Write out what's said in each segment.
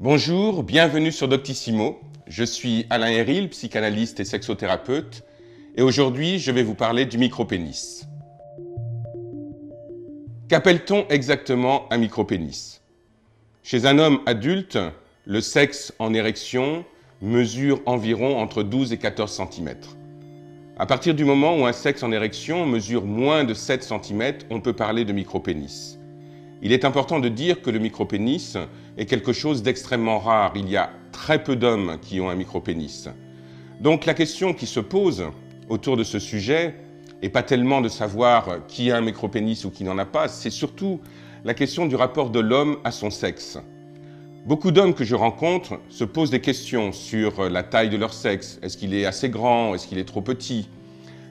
Bonjour, bienvenue sur Doctissimo. Je suis Alain Héril, psychanalyste et sexothérapeute, et aujourd'hui je vais vous parler du micropénis. Qu'appelle-t-on exactement un micropénis? Chez un homme adulte, le sexe en érection mesure environ entre 12 et 14 cm. À partir du moment où un sexe en érection mesure moins de 7 cm, on peut parler de micropénis. Il est important de dire que le micropénis est quelque chose d'extrêmement rare. Il y a très peu d'hommes qui ont un micropénis. Donc la question qui se pose autour de ce sujet n'est pas tellement de savoir qui a un micropénis ou qui n'en a pas, c'est surtout la question du rapport de l'homme à son sexe. Beaucoup d'hommes que je rencontre se posent des questions sur la taille de leur sexe. Est-ce qu'il est assez grand? Est-ce qu'il est trop petit?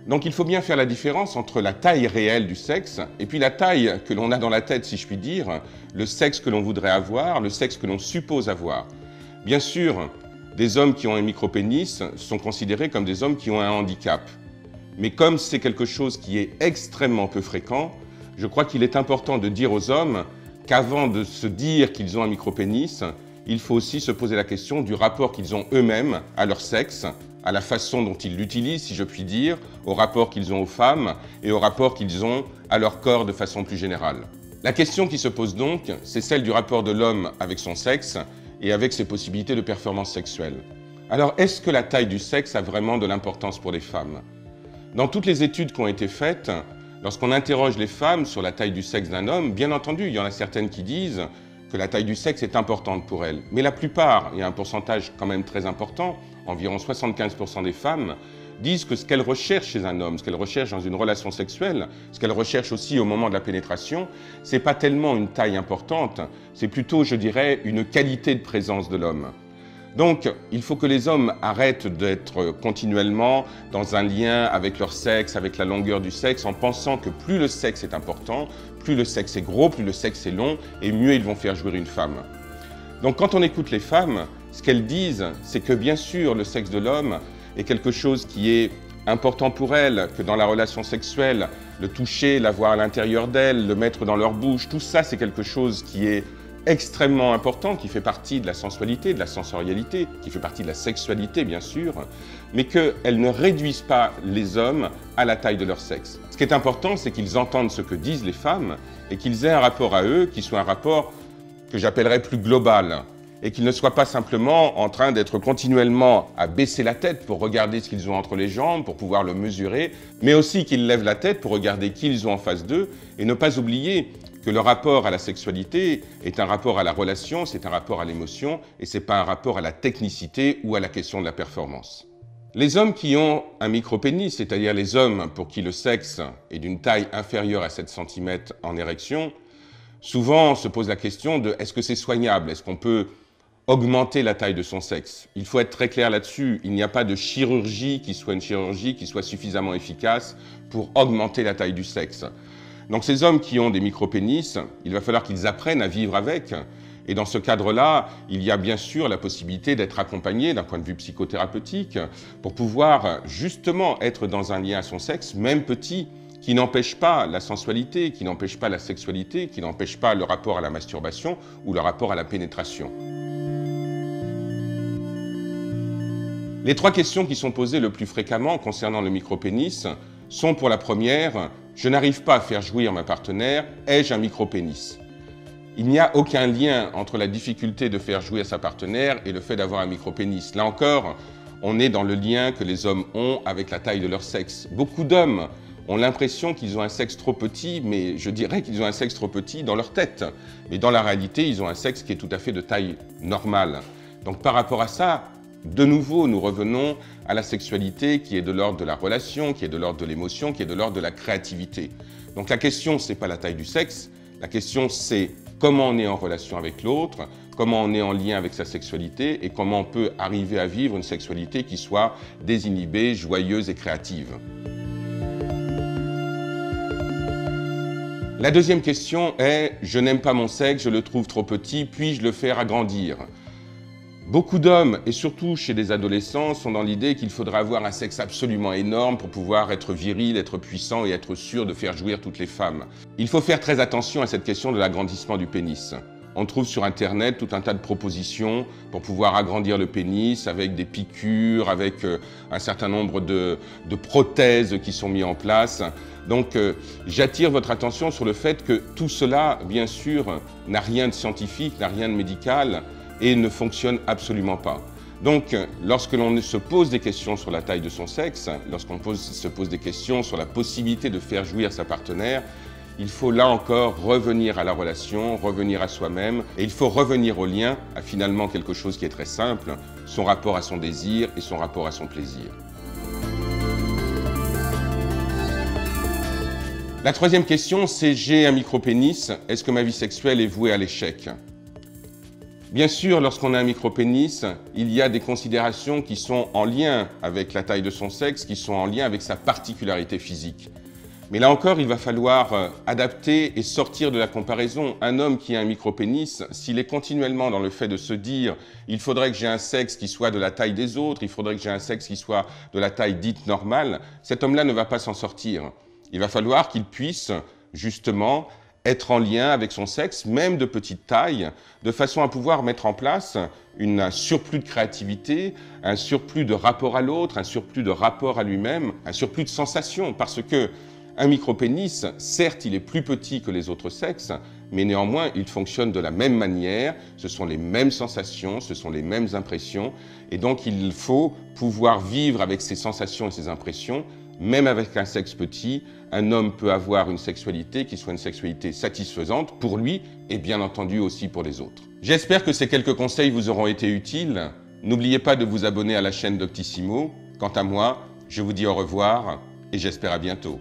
Donc il faut bien faire la différence entre la taille réelle du sexe et puis la taille que l'on a dans la tête, si je puis dire, le sexe que l'on voudrait avoir, le sexe que l'on suppose avoir. Bien sûr, des hommes qui ont un micropénis sont considérés comme des hommes qui ont un handicap. Mais comme c'est quelque chose qui est extrêmement peu fréquent, je crois qu'il est important de dire aux hommes qu'avant de se dire qu'ils ont un micropénis, il faut aussi se poser la question du rapport qu'ils ont eux-mêmes à leur sexe, à la façon dont ils l'utilisent, si je puis dire, au rapport qu'ils ont aux femmes et au rapport qu'ils ont à leur corps de façon plus générale. La question qui se pose donc, c'est celle du rapport de l'homme avec son sexe et avec ses possibilités de performance sexuelle. Alors, est-ce que la taille du sexe a vraiment de l'importance pour les femmes? Dans toutes les études qui ont été faites, lorsqu'on interroge les femmes sur la taille du sexe d'un homme, bien entendu, il y en a certaines qui disent que la taille du sexe est importante pour elles. Mais la plupart, il y a un pourcentage quand même très important, environ 75% des femmes, disent que ce qu'elles recherchent chez un homme, ce qu'elles recherchent dans une relation sexuelle, ce qu'elles recherchent aussi au moment de la pénétration, c'est pas tellement une taille importante, c'est plutôt, je dirais, une qualité de présence de l'homme. Donc, il faut que les hommes arrêtent d'être continuellement dans un lien avec leur sexe, avec la longueur du sexe, en pensant que plus le sexe est important, plus le sexe est gros, plus le sexe est long, et mieux ils vont faire jouir une femme. Donc, quand on écoute les femmes, ce qu'elles disent, c'est que bien sûr, le sexe de l'homme est quelque chose qui est important pour elles, que dans la relation sexuelle, le toucher, l'avoir à l'intérieur d'elles, le mettre dans leur bouche, tout ça, c'est quelque chose qui est extrêmement important, qui fait partie de la sensualité, de la sensorialité, qui fait partie de la sexualité bien sûr, mais qu'elles ne réduisent pas les hommes à la taille de leur sexe. Ce qui est important, c'est qu'ils entendent ce que disent les femmes et qu'ils aient un rapport à eux qui soit un rapport que j'appellerais plus global et qu'ils ne soient pas simplement en train d'être continuellement à baisser la tête pour regarder ce qu'ils ont entre les jambes, pour pouvoir le mesurer, mais aussi qu'ils lèvent la tête pour regarder qui ils ont en face d'eux et ne pas oublier que le rapport à la sexualité est un rapport à la relation, c'est un rapport à l'émotion et c'est pas un rapport à la technicité ou à la question de la performance. Les hommes qui ont un micropénis, c'est-à-dire les hommes pour qui le sexe est d'une taille inférieure à 7 cm en érection, souvent se posent la question de est-ce que c'est soignable? Est-ce qu'on peut augmenter la taille de son sexe? Il faut être très clair là-dessus, il n'y a pas de chirurgie qui soit une chirurgie qui soit suffisamment efficace pour augmenter la taille du sexe. Donc ces hommes qui ont des micropénis, il va falloir qu'ils apprennent à vivre avec. Et dans ce cadre-là, il y a bien sûr la possibilité d'être accompagné d'un point de vue psychothérapeutique pour pouvoir justement être dans un lien à son sexe, même petit, qui n'empêche pas la sensualité, qui n'empêche pas la sexualité, qui n'empêche pas le rapport à la masturbation ou le rapport à la pénétration. Les trois questions qui sont posées le plus fréquemment concernant le micropénis sont pour la première, je n'arrive pas à faire jouir ma partenaire, ai-je un micropénis? Il n'y a aucun lien entre la difficulté de faire jouir sa partenaire et le fait d'avoir un micropénis. Là encore, on est dans le lien que les hommes ont avec la taille de leur sexe. Beaucoup d'hommes ont l'impression qu'ils ont un sexe trop petit, mais je dirais qu'ils ont un sexe trop petit dans leur tête. Mais dans la réalité, ils ont un sexe qui est tout à fait de taille normale. Donc par rapport à ça, de nouveau, nous revenons à la sexualité qui est de l'ordre de la relation, qui est de l'ordre de l'émotion, qui est de l'ordre de la créativité. Donc la question, ce n'est pas la taille du sexe, la question c'est comment on est en relation avec l'autre, comment on est en lien avec sa sexualité et comment on peut arriver à vivre une sexualité qui soit désinhibée, joyeuse et créative. La deuxième question est « Je n'aime pas mon sexe, je le trouve trop petit, puis-je le faire agrandir ?» Beaucoup d'hommes, et surtout chez des adolescents, sont dans l'idée qu'il faudra avoir un sexe absolument énorme pour pouvoir être viril, être puissant et être sûr de faire jouir toutes les femmes. Il faut faire très attention à cette question de l'agrandissement du pénis. on trouve sur Internet tout un tas de propositions pour pouvoir agrandir le pénis avec des piqûres, avec un certain nombre de prothèses qui sont mises en place. Donc j'attire votre attention sur le fait que tout cela, bien sûr, n'a rien de scientifique, n'a rien de médical et ne fonctionne absolument pas. Donc, lorsque l'on se pose des questions sur la taille de son sexe, lorsqu'on se pose des questions sur la possibilité de faire jouir sa partenaire, il faut là encore revenir à la relation, revenir à soi-même, et il faut revenir au lien, à finalement quelque chose qui est très simple, son rapport à son désir et son rapport à son plaisir. La troisième question, c'est j'ai un micropénis, est-ce que ma vie sexuelle est vouée à l'échec ? Bien sûr, lorsqu'on a un micropénis, il y a des considérations qui sont en lien avec la taille de son sexe, qui sont en lien avec sa particularité physique. Mais là encore, il va falloir adapter et sortir de la comparaison. Un homme qui a un micropénis, s'il est continuellement dans le fait de se dire « il faudrait que j'ai un sexe qui soit de la taille des autres, il faudrait que j'ai un sexe qui soit de la taille dite normale », cet homme-là ne va pas s'en sortir. Il va falloir qu'il puisse justement être en lien avec son sexe, même de petite taille, de façon à pouvoir mettre en place un surplus de créativité, un surplus de rapport à l'autre, un surplus de rapport à lui-même, un surplus de sensations, parce que un micropénis, certes, il est plus petit que les autres sexes, mais néanmoins, il fonctionne de la même manière, ce sont les mêmes sensations, ce sont les mêmes impressions, et donc il faut pouvoir vivre avec ces sensations et ces impressions. Même avec un sexe petit, un homme peut avoir une sexualité qui soit une sexualité satisfaisante pour lui et bien entendu aussi pour les autres. J'espère que ces quelques conseils vous auront été utiles. N'oubliez pas de vous abonner à la chaîne Doctissimo. Quant à moi, je vous dis au revoir et j'espère à bientôt.